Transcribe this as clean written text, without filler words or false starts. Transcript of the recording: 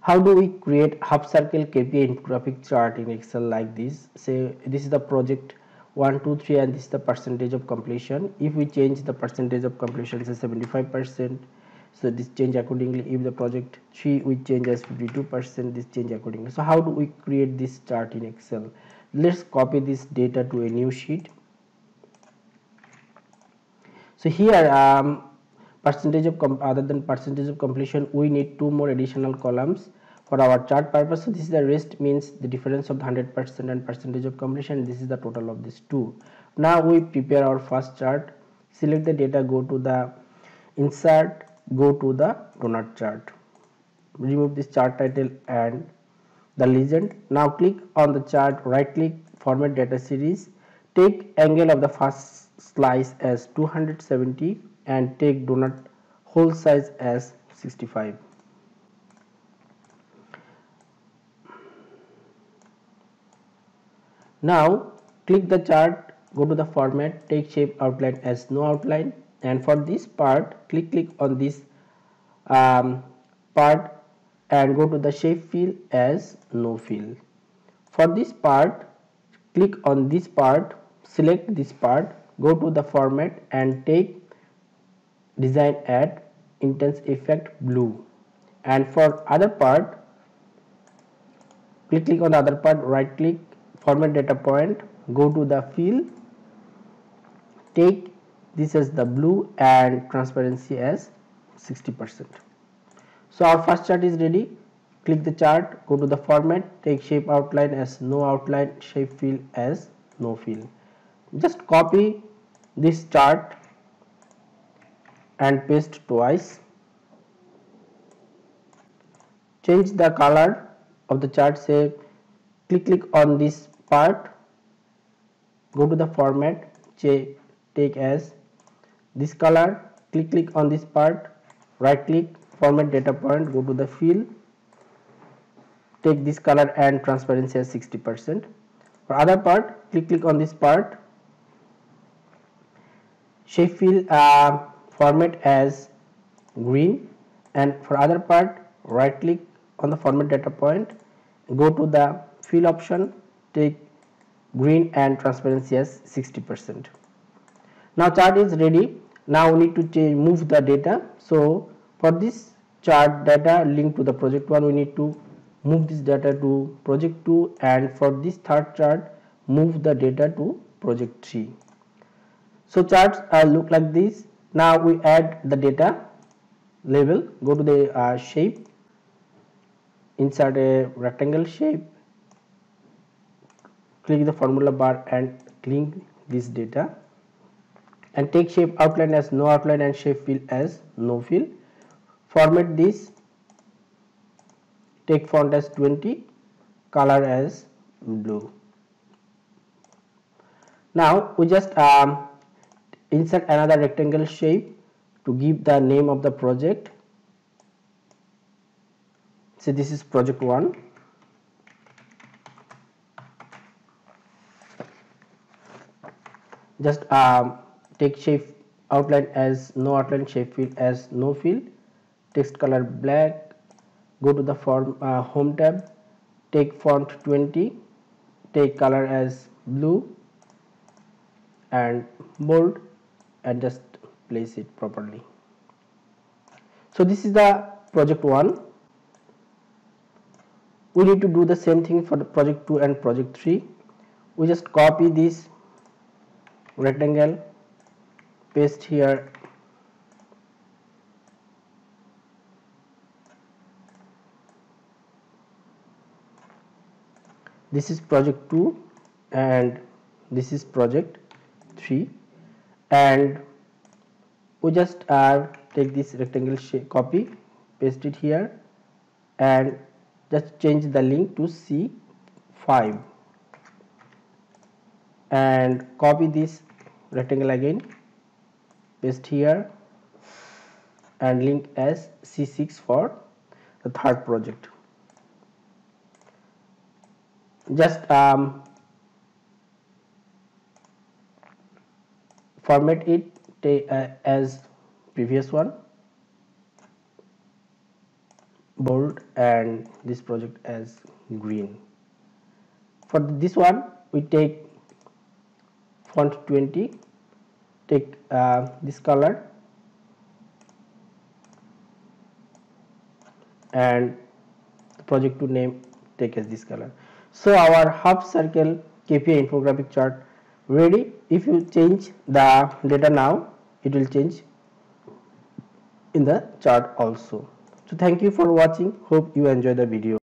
How do we create half circle KPI infographic chart in Excel like this? Say this is the project 1 2 3 and this is the percentage of completion. If we change the percentage of completion to 75%, so this change accordingly. If the project 3 we change as 52%, this change accordingly. So how do we create this chart in Excel? Let's copy this data to a new sheet. So here percentage of other than percentage of completion, we need two more additional columns for our chart purpose. So this is the rest, means the difference of 100% and percentage of completion. This is the total of these two. Now we prepare our first chart. Select the data, go to the insert, go to the donut chart, remove this chart title and the legend. Now click on the chart, right click, format data series, take angle of the first slice as 270 and take donut hole size as 65. Now click the chart, go to the format, take shape outline as no outline, and for this part click on this part and go to the shape fill as no fill. For this part click on this part, select this part, go to the format and take design at intense effect blue, and for other part click on the other part, right click, format data point, go to the fill, take this as the blue and transparency as 60%. So our first chart is ready. Click the chart, go to the format, take shape outline as no outline, shape fill as no fill. Just copy this chart and paste twice. Change the color of the chart, say click on this part, go to the format, take as this color, click on this part, right click, format data point, go to the fill, take this color and transparency as 60%. For other part click on this part, shape fill format as green, and for other part right click on the format data point, go to the fill option, take green and transparency as 60%. Now chart is ready. Now we need to move the data. So for this chart data linked to the project 1, we need to move this data to project 2, and for this third chart move the data to project 3. So charts look like this. Now we add the data label, go to the shape, insert a rectangle shape, click the formula bar and link this data, and take shape outline as no outline and shape fill as no fill. Format this, take font as 20, color as blue. Now we just insert another rectangle shape to give the name of the project. So this is project 1. Just take shape outline as no outline, shape fill as no fill, text color black, go to the home tab, take font 20, take color as blue and bold, and just place it properly. So this is the project 1. We need to do the same thing for the project 2 and project 3. We just copy this rectangle, paste here, this is project 2 and this is project 3, and we just take this rectangle shape, copy, paste it here and just change the link to C5 and copy this rectangle again, paste here and link as C6 for the third project. Just format it as previous one, bold and this project as green. For this one we take font 20, take this color and the project to name take as this color. So our half circle KPI infographic chart ready. If you change the data now, it will change in the chart also. So thank you for watching. Hope you enjoy the video.